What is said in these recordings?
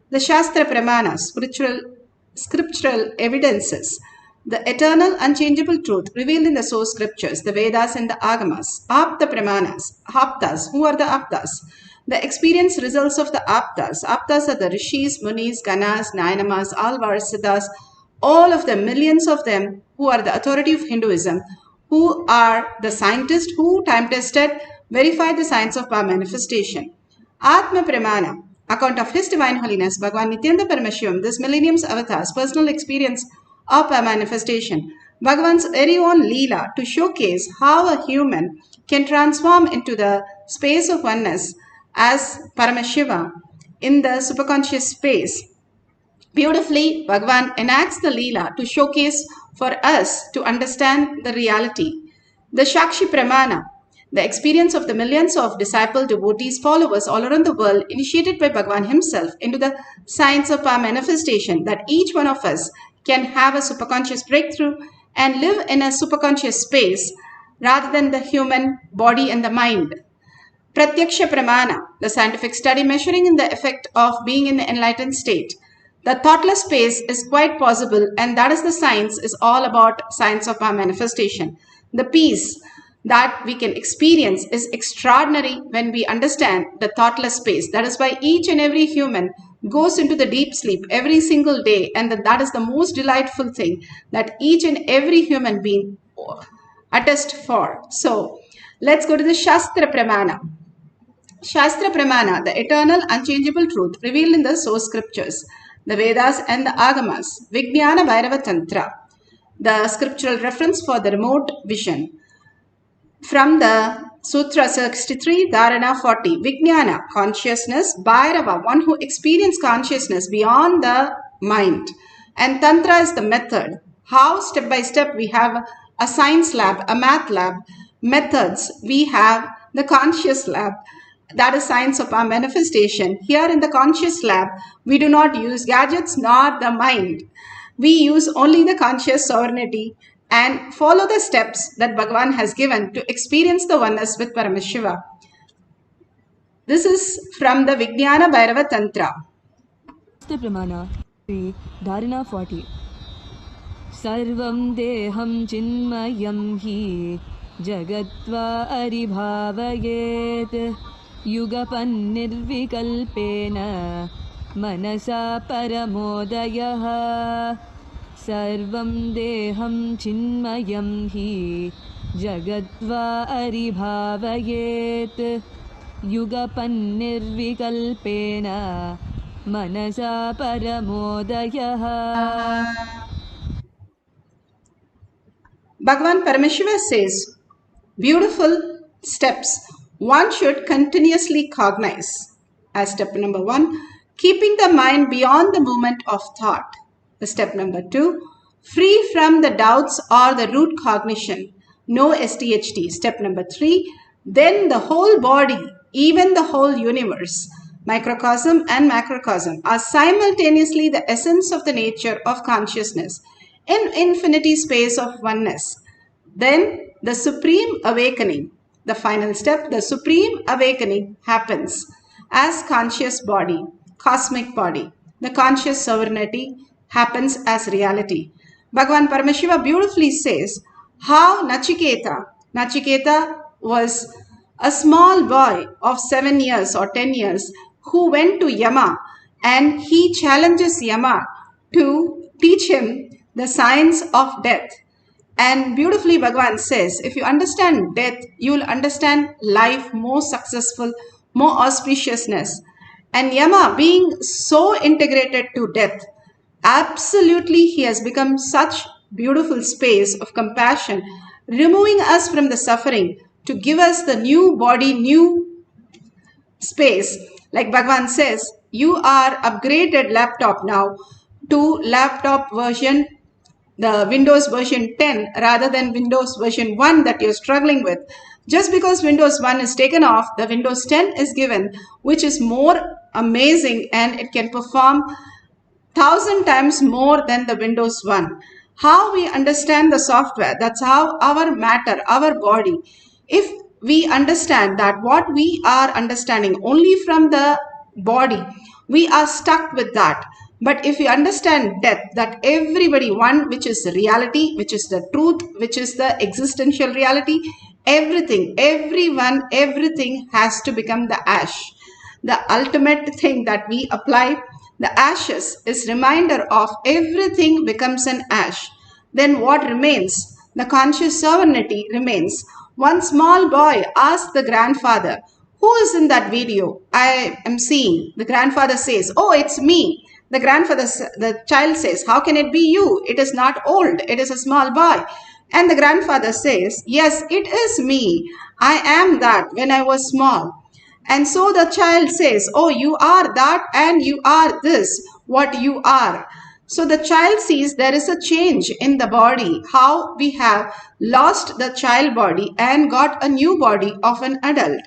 the Shastra Pramanas, scriptural evidences, the eternal unchangeable truth revealed in the source scriptures, the Vedas and the Agamas, Apta Pramanas, Aptas. Who are the Aptas? The experience results of the Aptas. Aptas are the Rishis, Munis, Ganas, Nayanamas, Alvarsiddhas, all of them, millions of them, who are the authority of Hinduism, who are the scientists who time-tested, verified the science of power manifestation. Atma Pramana, account of His Divine Holiness, Bhagavan Nithyananda Paramashivam, this millennium's avatar's personal experience of power manifestation. Bhagavan's very own Leela to showcase how a human can transform into the space of oneness as Paramashiva in the superconscious space. Beautifully, Bhagavan enacts the Leela to showcase for us to understand the reality. The Shakshi Pramana, the experience of the millions of disciple devotees, followers all around the world, initiated by Bhagavan himself into the science of power manifestation, that each one of us can have a superconscious breakthrough and live in a superconscious space rather than the human body and the mind. Pratyaksha Pramana, the scientific study measuring in the effect of being in the enlightened state. The thoughtless space is quite possible, and that is the science, is all about science of our manifestation. The peace that we can experience is extraordinary when we understand the thoughtless space. That is why each and every human goes into the deep sleep every single day, and that is the most delightful thing that each and every human being attest for. So let's go to the Shastra Pramana. Shastra Pramana, the eternal unchangeable truth revealed in the source scriptures, the Vedas and the Agamas. Vijnana Bhairava Tantra, the scriptural reference for the remote vision. From the Sutra 63, Dharana 40, Vijnana, consciousness, Bhairava, one who experiences consciousness beyond the mind. And Tantra is the method. How step by step we have a science lab, a math lab, methods. We have the conscious lab. That is science of our manifestation. Here in the conscious lab, we do not use gadgets nor the mind. We use only the conscious sovereignty and follow the steps that Bhagavan has given to experience the oneness with Paramashiva. This is from the Vijnana Bhairava Tantra. Pramana, Dharana 40. Sarvam deham chinmayam hi jagatva aribhavayet yugapan nirvikalpena manasa paramodayah. Sarvam deham chinmayam hi jagatva aribhavayet yugapan nirvikalpena manasa paramodayah. Bhagavan Paramashiva says, beautiful steps one should continuously cognize. As step number 1, keeping the mind beyond the movement of thought. Step number 2, free from the doubts or the root cognition. No SDHD. Step number 3, then the whole body, even the whole universe, microcosm and macrocosm, are simultaneously the essence of the nature of consciousness in infinity space of oneness. Then the supreme awakening, the final step, the supreme awakening happens as conscious body, cosmic body. The conscious sovereignty happens as reality. Bhagavan Paramashiva beautifully says how Nachiketa was a small boy of 7 years or 10 years who went to Yama, and he challenges Yama to teach him the science of death. And beautifully Bhagavan says, if you understand death, you will understand life more successful, more auspiciousness. And Yama, being so integrated to death, absolutely he has become such beautiful space of compassion, removing us from the suffering to give us the new body, new space. Like Bhagavan says, you are upgraded laptop now to laptop version, the Windows version 10 rather than Windows version 1 that you're struggling with. Just because Windows 1 is taken off, the Windows 10 is given, which is more amazing and it can perform 1,000 times more than the Windows 1. How we understand the software, that's how our matter, our body, if we understand that what we are understanding only from the body, We are stuck with that. But if we understand death, that everybody, one which is reality, which is the truth, which is the existential reality, everything, everyone, everything has to become the ash. The ultimate thing that we apply, the ashes, is reminder of everything becomes an ash. Then what remains? The conscious sovereignty remains. One small boy asked the grandfather, "Who is in that video I am seeing?" The grandfather says, "Oh, it's me." The child says, "How can it be you? It is not old. It is a small boy." And the grandfather says, "Yes, it is me. I am that when I was small." And so the child says, "Oh, you are that and you are this, what you are." So the child sees there is a change in the body, how we have lost the child body and got a new body of an adult,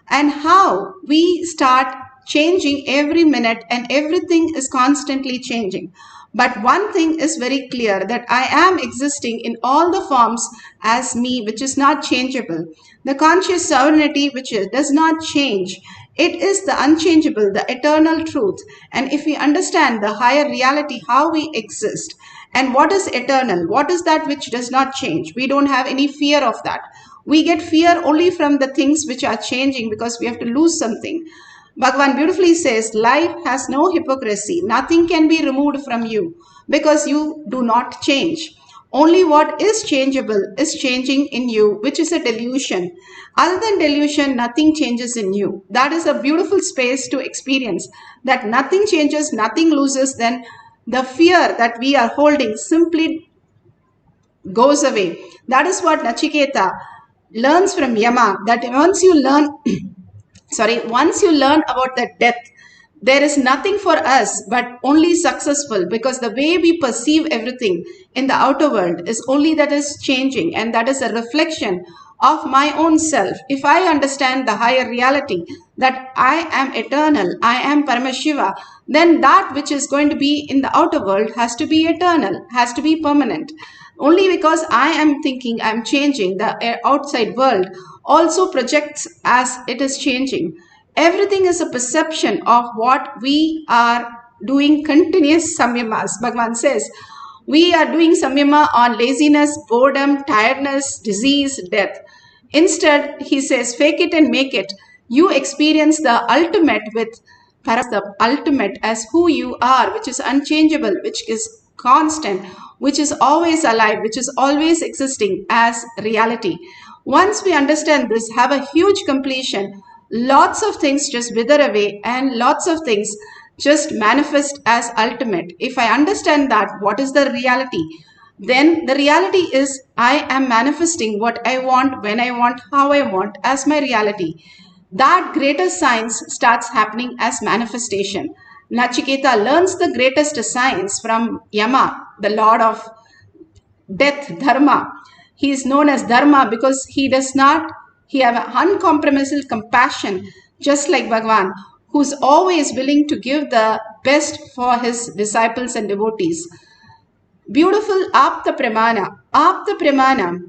and how we start changing every minute and everything is constantly changing. But one thing is very clear, that I am existing in all the forms as me, which is not changeable. The conscious sovereignty which does not change. It is the unchangeable, the eternal truth. And if we understand the higher reality, how we exist, and what is eternal, what is that which does not change, we don't have any fear of that. We get fear only from the things which are changing because we have to lose something. Bhagavan beautifully says, life has no hypocrisy. Nothing can be removed from you because you do not change. Only what is changeable is changing in you, which is a delusion. Other than delusion, nothing changes in you. That is a beautiful space to experience, that nothing changes, nothing loses. Then the fear that we are holding simply goes away. That is what Nachiketa learns from Yama, that once you learn once you learn about the death, there is nothing for us but only successful, because the way we perceive everything in the outer world is only that is changing, and that is a reflection of my own self. If I understand the higher reality, that I am eternal, I am Paramashiva, then that which is going to be in the outer world has to be eternal, has to be permanent. Only because I am thinking I am changing, the outside world also projects as it is changing. Everything is a perception of what we are doing continuous samyamas. Bhagavan says, we are doing samyama on laziness, boredom, tiredness, disease, death. Instead, he says, fake it and make it. You experience the ultimate with the ultimate as who you are, which is unchangeable, which is constant, which is always alive, which is always existing as reality. Once we understand this, have a huge completion, lots of things just wither away and lots of things just manifest as ultimate. If I understand that, what is the reality? Then the reality is I am manifesting what I want, when I want, how I want as my reality. That greater science starts happening as manifestation. Nachiketa learns the greatest science from Yama, the lord of death, Dharma. He is known as Dharma because he have an uncompromising compassion, just like Bhagavan, who's always willing to give the best for his disciples and devotees. Beautiful Apta Pramana. Apta Pramana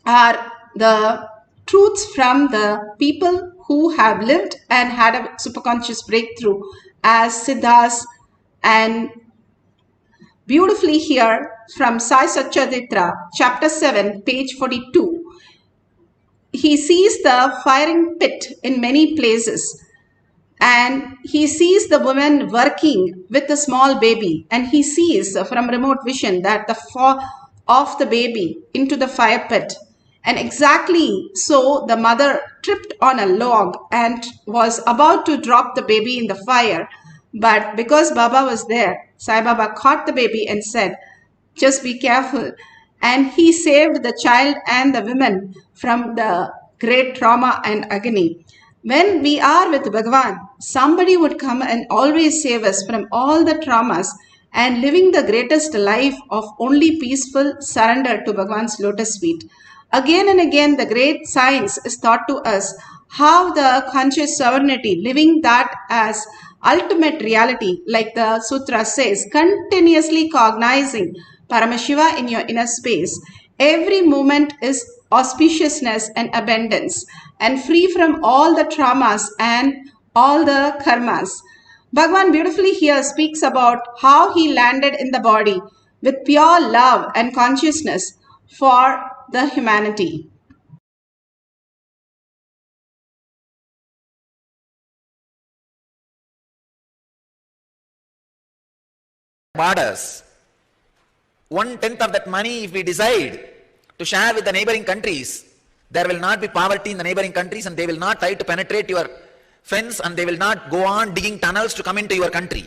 are the truths from the people who have lived and had a superconscious breakthrough as Siddhas, and beautifully here from Sai Satcharitra, chapter 7, page 42. He sees the firing pit in many places, and he sees the woman working with the small baby, and he sees from remote vision that the fall of the baby into the fire pit. And exactly so, the mother tripped on a log and was about to drop the baby in the fire. But because Baba was there, Sai Baba caught the baby and said, just be careful. And he saved the child and the women from the great trauma and agony. When we are with Bhagavan, somebody would come and always save us from all the traumas and living the greatest life of only peaceful surrender to Bhagavan's lotus feet. Again and again, the great science is taught to us how the conscious sovereignty, living that as ultimate reality, like the sutra says, continuously cognizing Paramashiva in your inner space. Every moment is auspiciousness and abundance, and free from all the traumas and all the karmas. Bhagavan beautifully here speaks about how he landed in the body with pure love and consciousness for the humanity. Borders. 1/10 of that money, if we decide to share with the neighboring countries, there will not be poverty in the neighboring countries and they will not try to penetrate your fence and they will not go on digging tunnels to come into your country.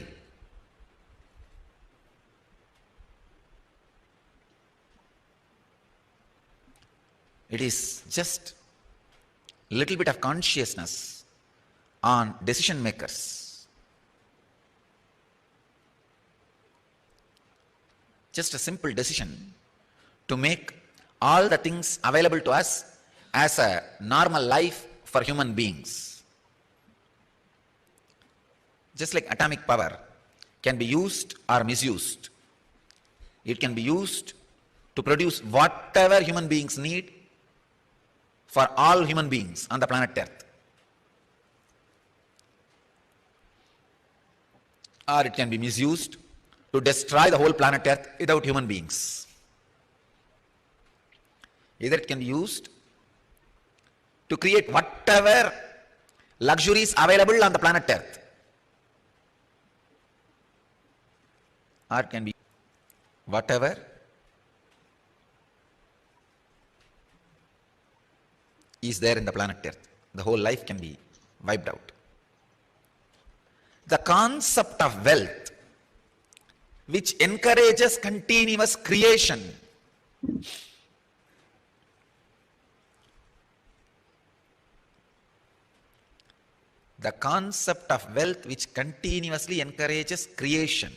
It is just a little bit of consciousness on decision makers. Just a simple decision to make all the things available to us as a normal life for human beings. Just like atomic power can be used or misused. It can be used to produce whatever human beings need for all human beings on the planet Earth. Or it can be misused to destroy the whole planet Earth without human beings. Either it can be used to create whatever luxuries available on the planet Earth, or it can be whatever is there in the planet Earth. The whole life can be wiped out. The concept of wealth, which encourages continuous creation, the concept of wealth which continuously encourages creation,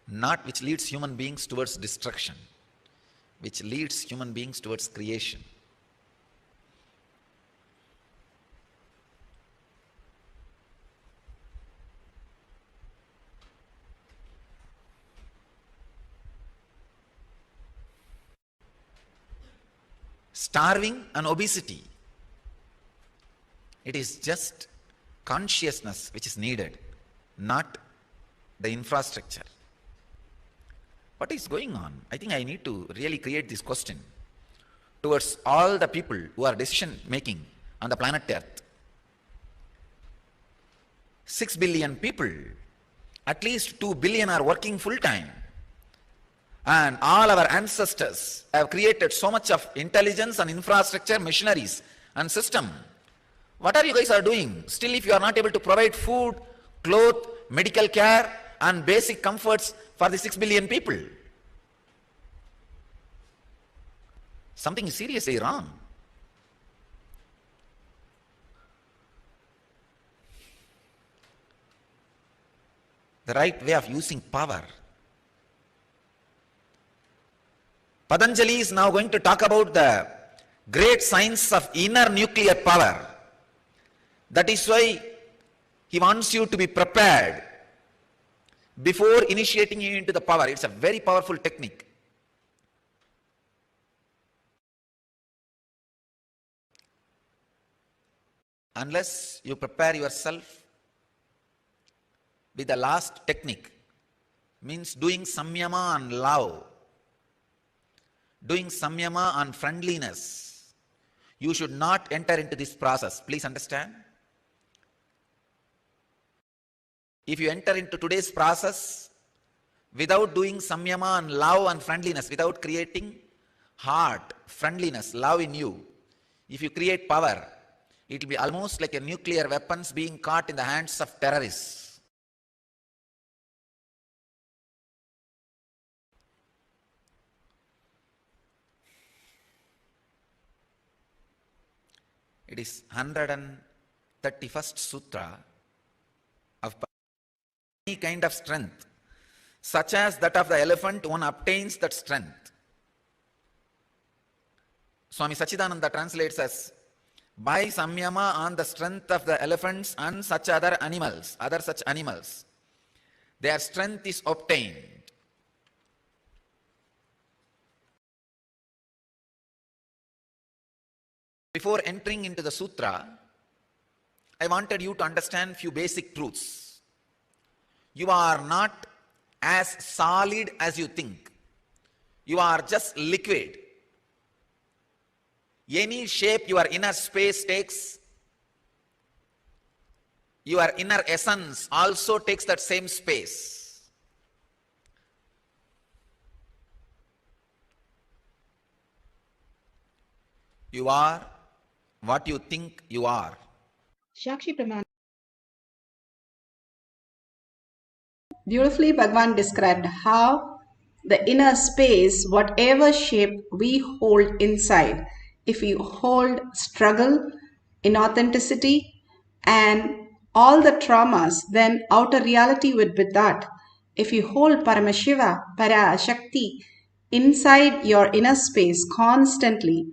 not which leads human beings towards destruction, which leads human beings towards creation. Starving and obesity, it is just consciousness which is needed, not the infrastructure. What is going on? I think I need to really create this question towards all the people who are decision making on the planet Earth. 6 billion people, at least 2 billion are working full time. And all our ancestors have created so much of intelligence and infrastructure, machineries and system. What are you guys are doing? Still, if you are not able to provide food, cloth, medical care and basic comforts for the 6 billion people, something is seriously wrong. The right way of using power. Patanjali is now going to talk about the great science of inner nuclear power. That is why he wants you to be prepared before initiating you into the power. It's a very powerful technique. Unless you prepare yourself with the last technique, means doing samyama and love, doing samyama and friendliness, you should not enter into this process. Please understand. If you enter into today's process without doing samyama and love and friendliness, without creating heart, friendliness, love in you, if you create power, it will be almost like a nuclear weapons being caught in the hands of terrorists. It is 131st Sutra of any kind of strength, such as that of the elephant, one obtains that strength. Swami Sachidananda translates as, by samyama on the strength of the elephants and such other such animals, their strength is obtained. Before entering into the sutra, I wanted you to understand few basic truths. You are not as solid as you think. You are just liquid. Any shape your inner space takes, your inner essence also takes that same space. You are what you think you are. Shakshi Pramana. Beautifully, Bhagavan described how the inner space, whatever shape we hold inside, if we hold struggle, inauthenticity, and all the traumas, then outer reality would be that. If you hold Paramashiva, Parashakti, inside your inner space constantly,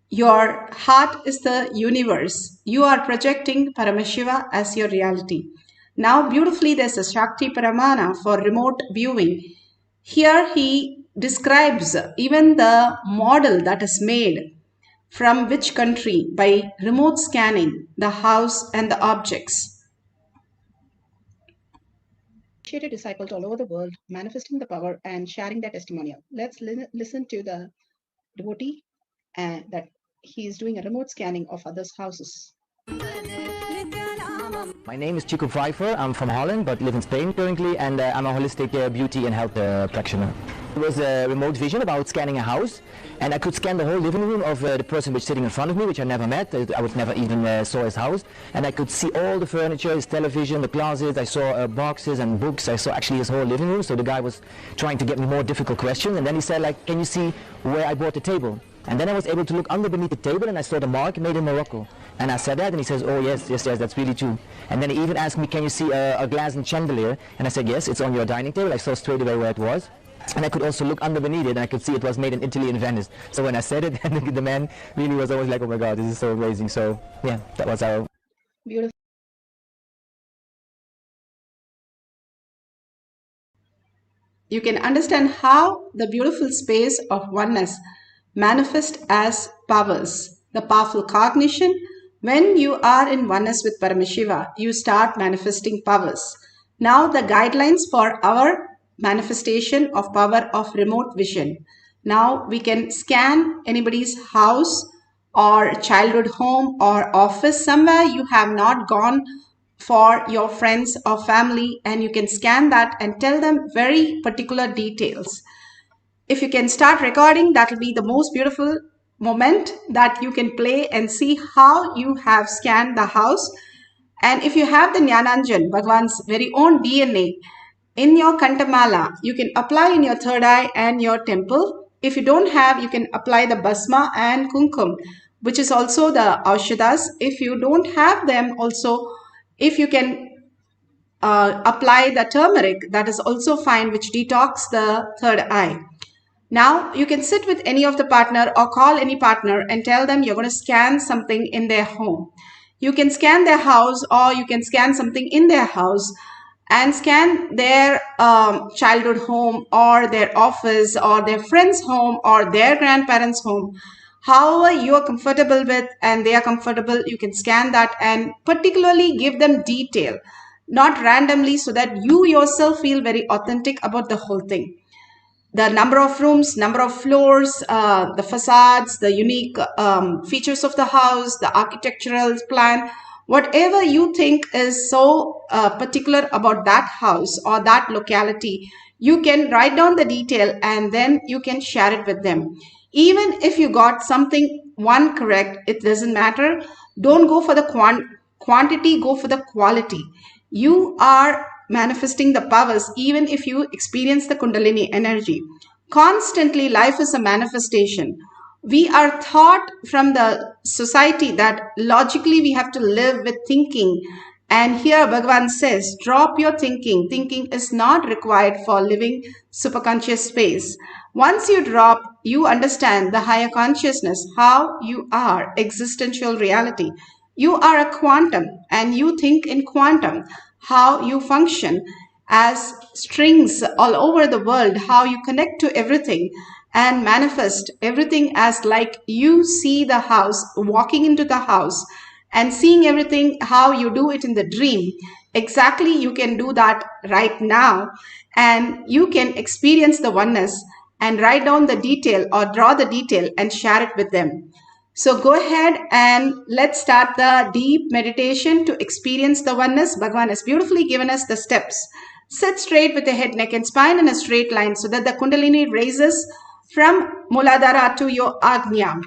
your heart is the universe. You are projecting Paramashiva as your reality. Now, beautifully, there's a Shakti Paramana for remote viewing. Here he describes even the model that is made from which country by remote scanning the house and the objects. Initiated disciples all over the world manifesting the power and sharing their testimonial. Let's listen to the devotee that he is doing a remote scanning of others' houses. My name is Chico Pfeiffer. I'm from Holland but live in Spain currently, and I'm a holistic beauty and health practitioner. It was a remote vision about scanning a house, and I could scan the whole living room of the person which is sitting in front of me, which I never met. I was never even saw his house, and I could see all the furniture, his television, the closets. I saw boxes and books. I saw actually his whole living room. So the guy was trying to get me more difficult questions, and then he said, like, can you see where I bought the table? And then I was able to look under beneath the table, and I saw the mark made in Morocco. And I said that, and he says, oh yes, that's really true. And then he even asked me, can you see a glass and chandelier? And I said, yes, it's on your dining table. I saw straight away where it was. And I could also look under beneath it, and I could see it was made in Italy and Venice. So when I said it, the man really was always like, oh my God, this is so amazing. So yeah, that was our... Beautiful. You can understand how the beautiful space of oneness manifest as powers. The powerful cognition, when you are in oneness with Paramashiva, you start manifesting powers. Now the guidelines for our manifestation of power of remote vision. Now we can scan anybody's house or childhood home or office, somewhere you have not gone for your friends or family, and you can scan that and tell them very particular details. If you can start recording, that will be the most beautiful moment that you can play and see how you have scanned the house. And if you have the Jnananjan, Bhagavan's very own DNA, in your Kantamala, you can apply in your third eye and your temple. If you don't have, you can apply the Basma and Kumkum, which is also the Aushadas. If you don't have them also, if you can apply the turmeric, that is also fine, which detox the third eye. Now you can sit with any of the partner or call any partner and tell them you're going to scan something in their home. You can scan their house, or you can scan something in their house and scan their childhood home or their office or their friend's home or their grandparents' home. However you are comfortable with and they are comfortable, you can scan that and particularly give them detail, not randomly, so that you yourself feel very authentic about the whole thing. The number of rooms, number of floors, the facades, the unique features of the house, the architectural plan, whatever you think is so particular about that house or that locality, you can write down the detail and then you can share it with them. Even if you got something one correct, it doesn't matter. Don't go for the quantity, go for the quality. You are manifesting the powers even if you experience the Kundalini energy. Constantly, life is a manifestation. We are taught from the society that logically we have to live with thinking. And here Bhagavan says, drop your thinking. Thinking is not required for living superconscious space. Once you drop, you understand the higher consciousness, how you are existential reality. You are a quantum and you think in quantum, how you function as strings all over the world, how you connect to everything and manifest everything as like you see the house, walking into the house and seeing everything how you do it in the dream, exactly you can do that right now, and you can experience the oneness and write down the detail or draw the detail and share it with them. So go ahead and let's start the deep meditation to experience the oneness. Bhagavan has beautifully given us the steps. Sit straight with the head, neck and spine in a straight line so that the Kundalini raises from Muladhara to your Agnya.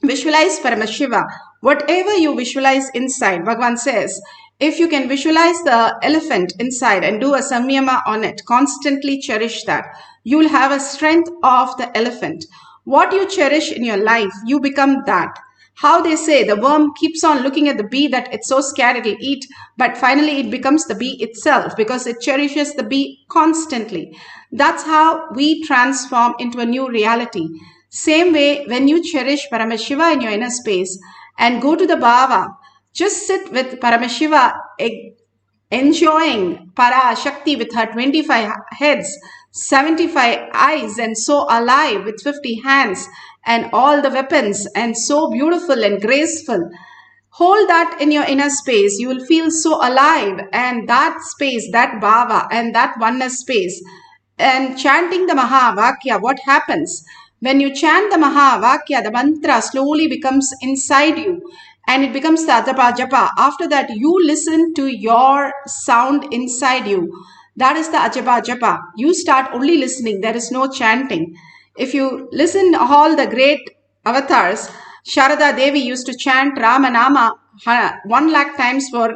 Visualize Paramashiva. Whatever you visualize inside, Bhagavan says, if you can visualize the elephant inside and do a samyama on it, constantly cherish that, you will have a strength of the elephant. What you cherish in your life, you become that. How they say the worm keeps on looking at the bee that it's so scared it'll eat, but finally it becomes the bee itself because it cherishes the bee constantly. That's how we transform into a new reality. Same way, when you cherish Paramashiva in your inner space and go to the Bhava, just sit with Paramashiva, enjoying Parashakti with her 25 heads, 75 eyes, and so alive with 50 hands and all the weapons, and so beautiful and graceful. Hold that in your inner space. You will feel so alive, and that space, that bhava and that oneness space. And chanting the Mahavakya, what happens? When you chant the Mahavakya, the mantra slowly becomes inside you and it becomes the Japa Japa. After that, you listen to your sound inside you. That is the Ajapa Japa. You start only listening. There is no chanting. If you listen all the great avatars, Sharada Devi used to chant Ramanama 1 lakh times for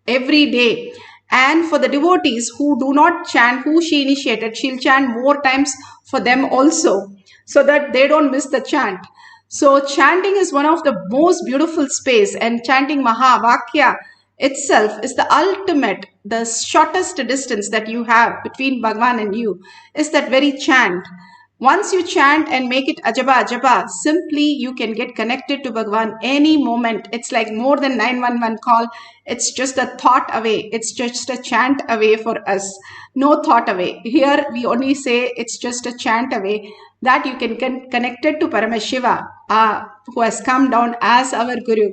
every day. And for the devotees who do not chant, who she initiated, she'll chant more times for them also, so that they don't miss the chant. So chanting is one of the most beautiful space, and chanting Mahavakya itself is the ultimate, the shortest distance that you have between Bhagavan and you is that very chant. Once you chant and make it Ajaba Ajaba, simply you can get connected to Bhagavan any moment. It's like more than 911 call. It's just a thought away. It's just a chant away for us. No thought away. Here we only say it's just a chant away, that you can get connected to Paramashiva, who has come down as our Guru,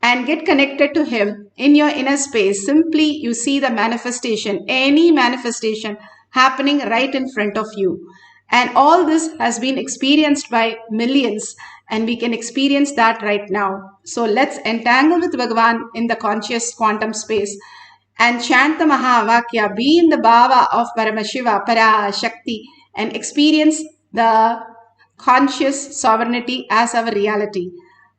and get connected to him in your inner space. Simply you see the manifestation, any manifestation happening right in front of you. And all this has been experienced by millions, and we can experience that right now. So let's entangle with Bhagavan in the conscious quantum space and chant the Mahavakya, be in the bhava of Paramashiva, Parashakti, and experience the conscious sovereignty as our reality.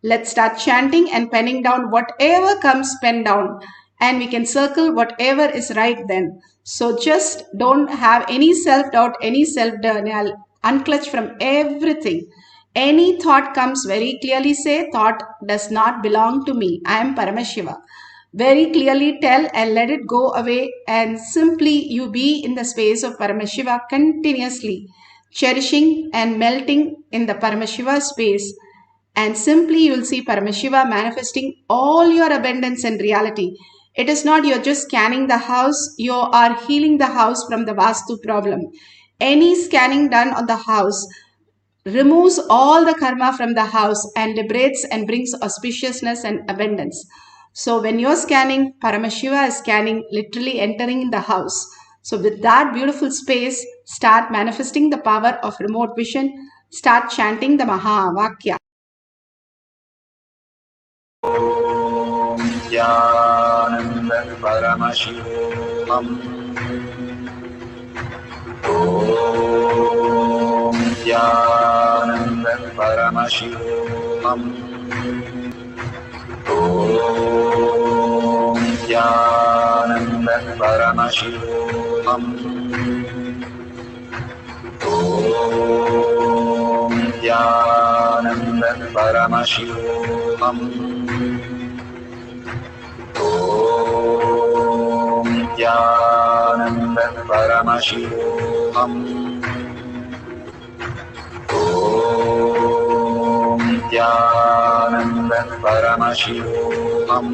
Let's start chanting and penning down whatever comes, pen down, and we can circle whatever is right then. So just don't have any self-doubt, any self-denial, unclutch from everything. Any thought comes, very clearly say, thought does not belong to me. I am Paramashiva. Very clearly tell and let it go away, and simply you be in the space of Paramashiva continuously, cherishing and melting in the Paramashiva space. And simply you will see Paramashiva manifesting all your abundance and reality. It is not you're just scanning the house, you are healing the house from the Vastu problem. Any scanning done on the house removes all the karma from the house and liberates and brings auspiciousness and abundance. So when you're scanning, Paramashiva is scanning, literally entering in the house. So with that beautiful space, start manifesting the power of remote vision. Start chanting the Mahavakya. Nithyananda Paramashivam. Om Nithyananda Paramashivam. Om Nithyananda Paramashivam. Om Nithyananda Paramashivam. Om Nithyananda Paramashivoham. Om Nithyananda Paramashivoham.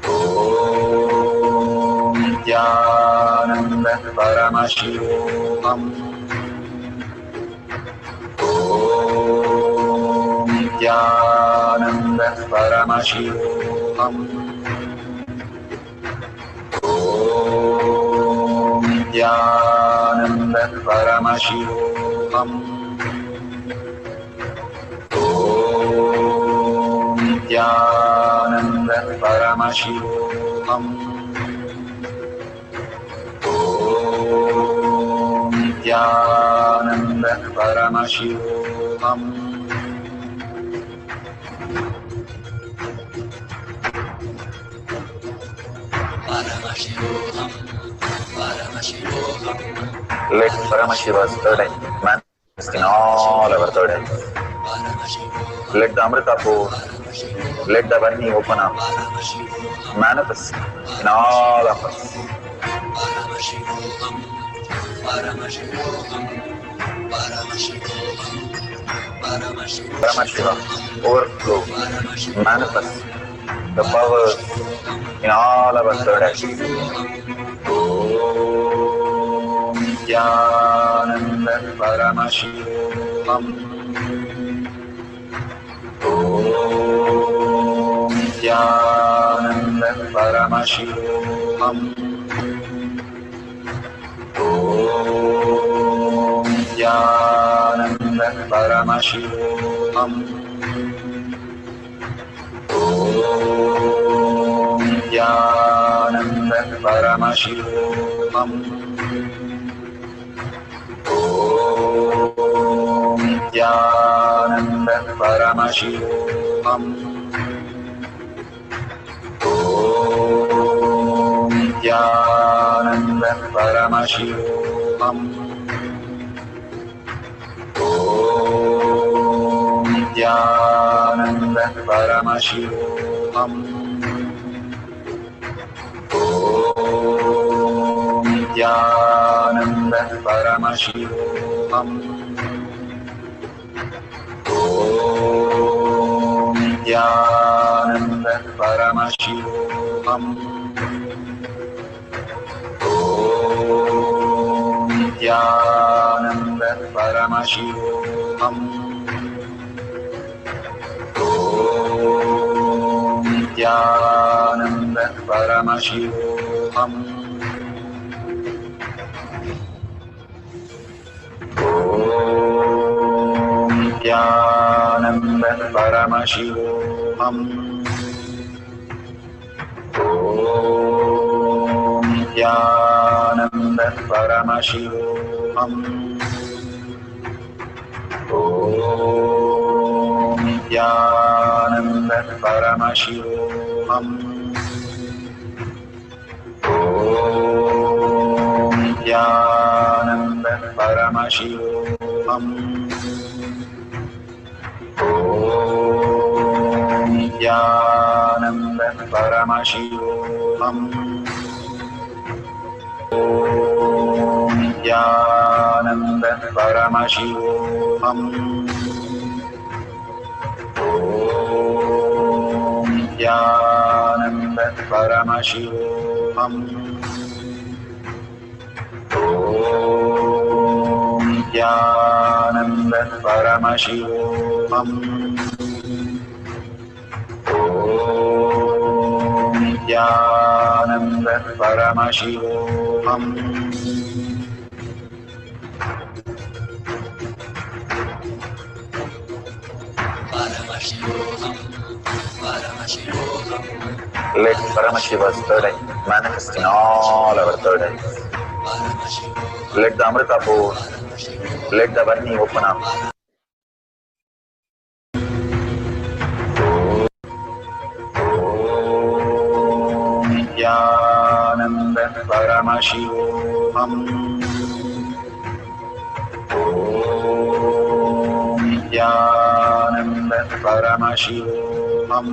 Om Nithyananda Paramashivoham. Om Nithyananda Paramashivoham. Om Nithyananda Paramashivam. Om Nithyananda Paramashivam. Om Nithyananda Paramashivam. Paramashivoham, Paramashivoham. Let Paramashiva's third eye manifest in all our third eyes. Let the Amrita pour, let the Varni open up, manifest in all of us. Paramashivoham, Paramashivoham, Paramashivoham, Paramashivoham. Paramashiva, overflow, manifest the powers in all our third eyes. Om Nithyananda Paramashivam. Om Nithyananda Paramashivam. Om Nithyananda Paramashivam. Om Nithyananda Paramashivam. Om Nithyananda Paramashivam. Om Nithyananda Paramashivam. Om Nithyananda Paramashivam. Om Nithyananda Paramashivam. Om Nithyananda Paramashivam. Om Nithyananda Paramashivam. Om Nithyananda Paramashivoham. Om Nithyananda Paramashivoham. Om Nithyananda Paramashivoham. Om Nithyananda Paramashivoham. Om Nithyananda Paramashivoham. Om Nithyananda Paramashivoham. Om Nithyananda Paramashivoham. Om Nithyananda Paramashivoham. Om Nithyananda Paramashivoham. Om Nithyananda Paramashivoham. Paramashivoham, Paramashivoham. Let Paramashiva's third eye manifest in all our third eyes. Let the Amrita pour, let the Varni open up. Om Nithyananda Paramashivoham. Om Nithyananda Paramashivoham.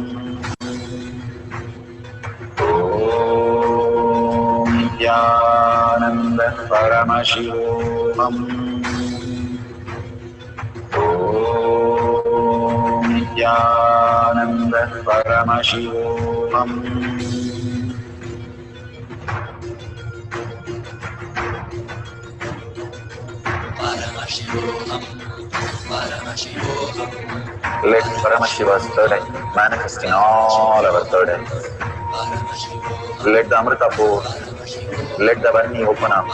Om Nithyananda Paramashivoham. Om Nithyananda Paramashivoham. Paramashivoham, Paramashivoham. Let Paramashiva's third eye manifest in all our third eyes. Let the Amrita pour, let the Varni open up,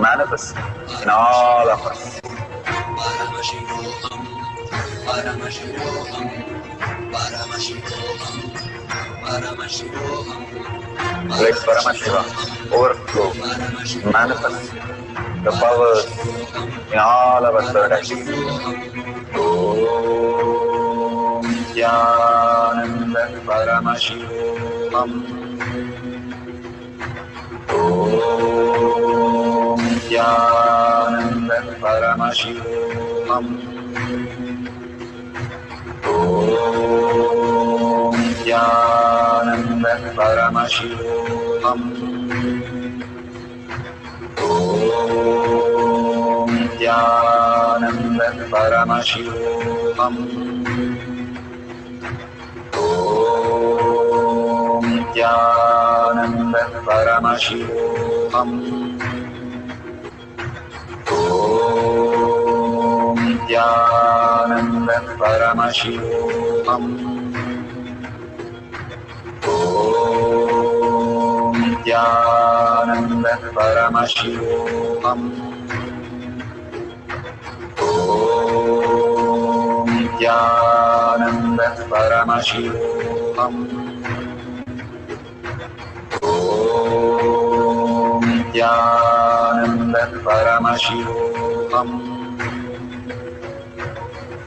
manifest in all of us. Paramashivoham, Paramashivoham, Paramashivoham, Paramashivoham. Let Paramashiva overflow, manifest the powers in all our third eyes. Om Nithyananda Paramashivam. Om Nithyananda Paramashivam. Om Nithyananda Paramashivam. Om Nithyananda Paramashivoham. Om Nithyananda Paramashivoham. Om Nithyananda Paramashivoham. Om Nithyananda Paramashivoham. Om Nithyananda Paramashivoham. Om Nithyananda Paramashivoham.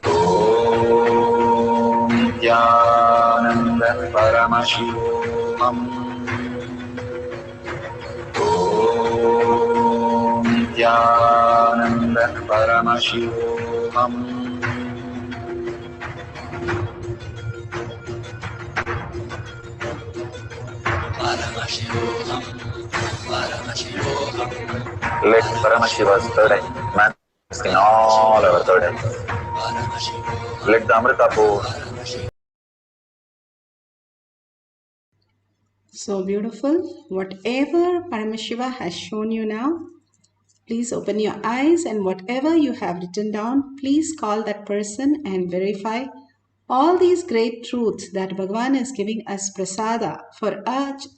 Om Nithyananda Paramashivoham. Om Nithyananda Paramashivoham. Paramashivoham, Paramashivoham, Let Paramashiva's third eye manifest in all our third eyes. Paramashivoham, Let the Amrita pour. So beautiful. Whatever Paramashiva has shown you now, please open your eyes, and whatever you have written down, please call that person and verify all these great truths that Bhagavan is giving us prasada for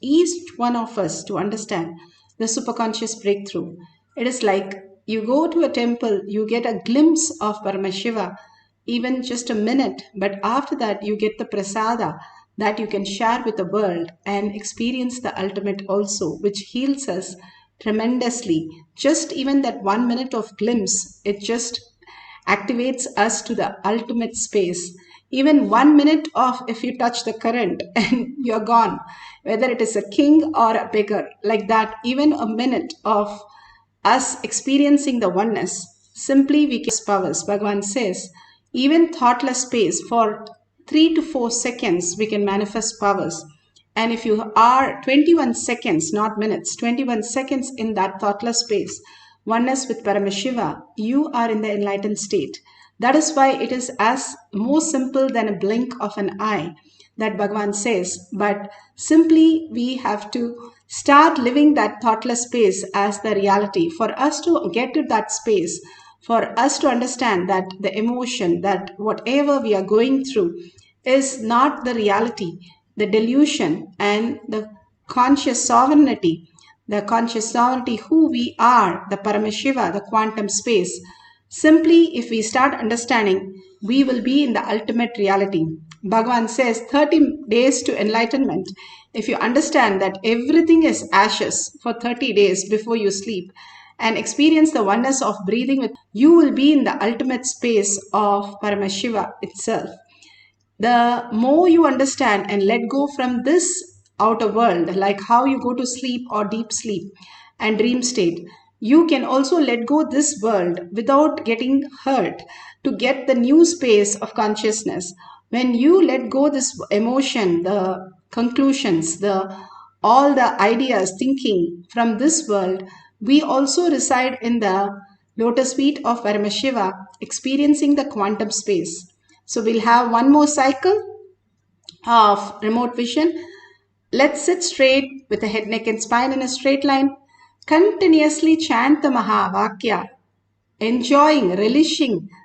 each one of us to understand the superconscious breakthrough. It is like you go to a temple, you get a glimpse of Paramashiva, even just a minute, but after that you get the prasada that you can share with the world and experience the ultimate also, which heals us tremendously. Just even that 1 minute of glimpse, it just activates us to the ultimate space. Even 1 minute of, if you touch the current and you're gone, whether it is a king or a beggar, like that, even a minute of us experiencing the oneness, simply we can powers. Bhagavan says, even thoughtless space for 3 to 4 seconds, we can manifest powers. And if you are 21 seconds, not minutes, 21 seconds in that thoughtless space, oneness with Paramashiva, you are in the enlightened state. That is why it is as more simple than a blink of an eye that Bhagavan says. But simply we have to start living that thoughtless space as the reality. For us to get to that space, for us to understand that the emotion, that whatever we are going through is not the reality, the delusion and the conscious sovereignty, who we are, the Paramashiva, the quantum space. Simply, if we start understanding, we will be in the ultimate reality. Bhagavan says 30 days to enlightenment. If you understand that everything is ashes for 30 days before you sleep and experience the oneness of breathing with, you will be in the ultimate space of Paramashiva itself. The more you understand and let go from this outer world, like how you go to sleep or deep sleep and dream state, you can also let go this world without getting hurt to get the new space of consciousness. When you let go this emotion, the conclusions, the all the ideas, thinking from this world, we also reside in the lotus feet of Paramashiva, experiencing the quantum space. So we'll have one more cycle of remote vision. Let's sit straight with the head, neck and spine in a straight line. Continuously chant the Mahavakya, enjoying, relishing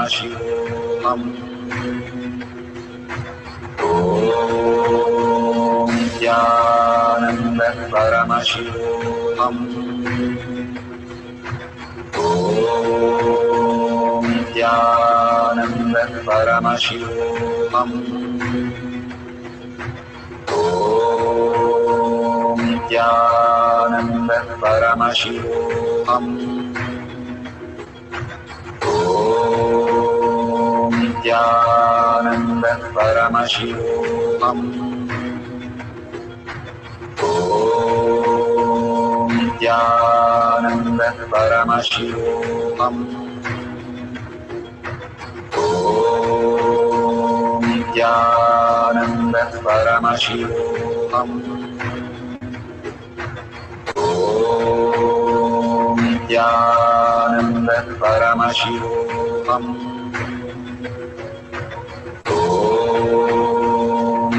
Paramashivoham. Om Nithyananda Paramashivam. Om Nithyananda Paramashivam. Om Nithyananda Paramashivam. Om Nithyananda Paramashivoham. Om Nithyananda Paramashivoham. Om Nithyananda Paramashivoham. Om Nithyananda Paramashivoham. Om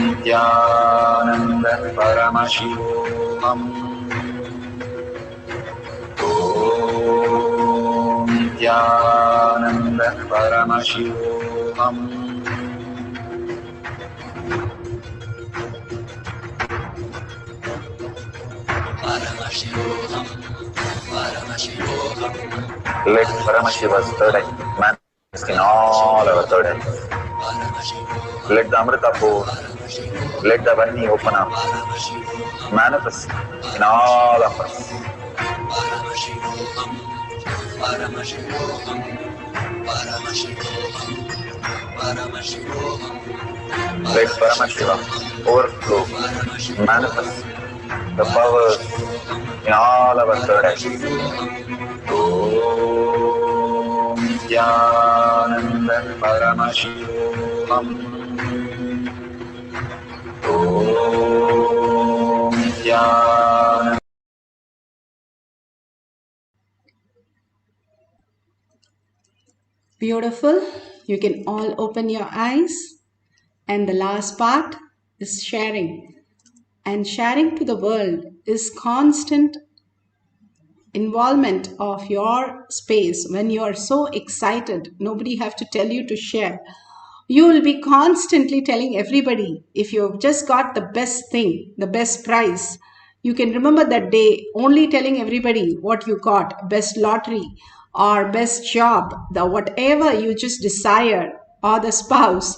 Nithyananda Paramashivoham. Om Nithyananda Paramashivoham. Paramashivoham, Paramashivoham, Let Paramashiva's third eye manifest in all our third eyes. Let the Amrita pour, let the Vani open up, manifest in all of us. Paramashivoham, Paramashivoham, Paramashivoham, Paramashivoham. Let Paramashiva overflow, manifest the powers in all our third eyes. Om Nithyananda Paramashivoham. Om Nithyananda. Beautiful. You can all open your eyes. And the last part is sharing. And sharing to the world is constant involvement of your space. When you are so excited, nobody have to tell you to share. You will be constantly telling everybody. If you've just got the best thing, the best prize, you can remember that day only telling everybody what you got, best lottery or best job, the whatever you just desire, or the spouse.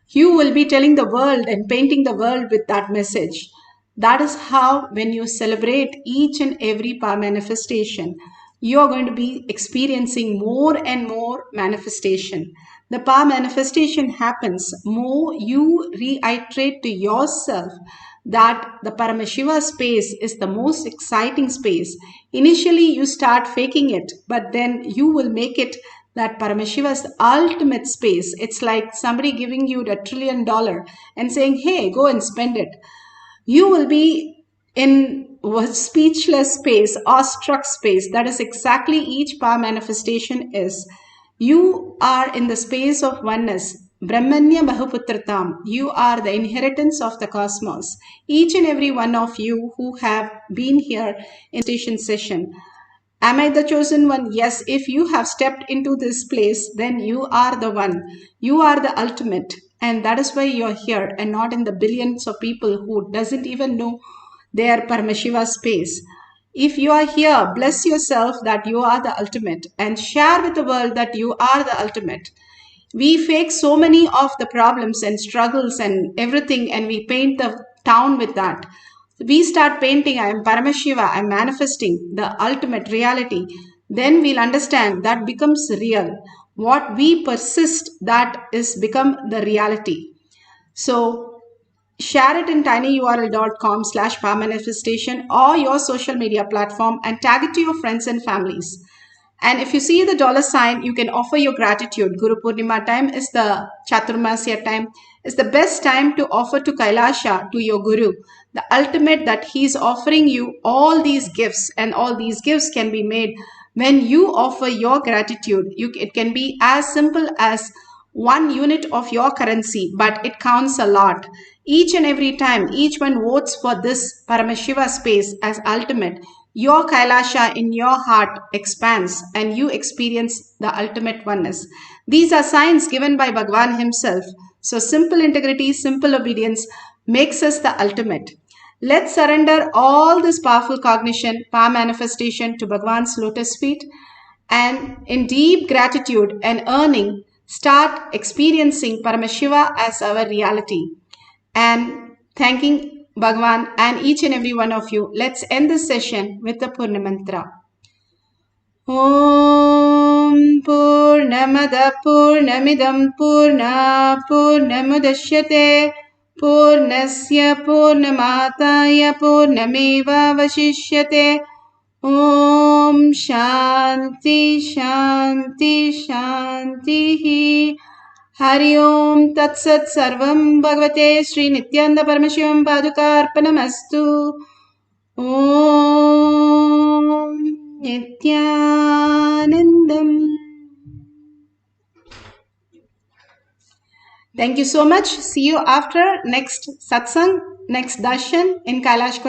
You will be telling the world and painting the world with that message. That is how, when you celebrate each and every power manifestation, you are going to be experiencing more and more manifestation. The power manifestation happens more you reiterate to yourself that the Paramashiva space is the most exciting space. Initially, you start faking it, but then you will make it that Paramashiva's ultimate space. It's like somebody giving you $1 trillion and saying, hey, go and spend it. You will be in a speechless space, awestruck space. That is exactly each power manifestation is. You are in the space of oneness. Brahmanya Bahuputratam. You are the inheritance of the cosmos. Each and every one of you who have been here in station session. Am I the chosen one? Yes. If you have stepped into this place, then you are the one. You are the ultimate. And that is why you're here and not in the billions of people who doesn't even know their Paramashiva space. If you are here, bless yourself that you are the ultimate and share with the world that you are the ultimate. We fake so many of the problems and struggles and everything, and we paint the town with that. We start painting, I am Paramashiva, I am manifesting the ultimate reality. Then we'll understand that becomes real. What we persist, that is become the reality. So share it in tinyurl.com/powermanifestation or your social media platform and tag it to your friends and families. And if you see the $sign, you can offer your gratitude. Guru Purnima time is the Chaturmasya time. It's the best time to offer to Kailasha, to your Guru, the ultimate that he's offering you all these gifts, and all these gifts can be made when you offer your gratitude. It can be as simple as 1 unit of your currency, but it counts a lot. Each and every time, each one votes for this Paramashiva space as ultimate. your Kailasha in your heart expands and you experience the ultimate oneness. These are signs given by Bhagwan himself. So simple integrity, simple obedience makes us the ultimate. Let's surrender all this powerful cognition, power manifestation to Bhagwan's lotus feet, and in deep gratitude and earning, start experiencing Paramashiva as our reality. And thanking Bhagwan and each and every one of you. Let's end this session with the Purna Mantra. Om Purnamada Purnamidam Purna Purnamudashyate Purnasya Purnamataya Purnameva Vashishyate. Om Shanti Shanti Shanti. Hari Om Tat Sat Sarvam Bhagavate Sri Nithyananda Paramashivam Padukarpanamastu. Om Nithyanandam. Thank you so much. See you after next satsang, next darshan in Kailash.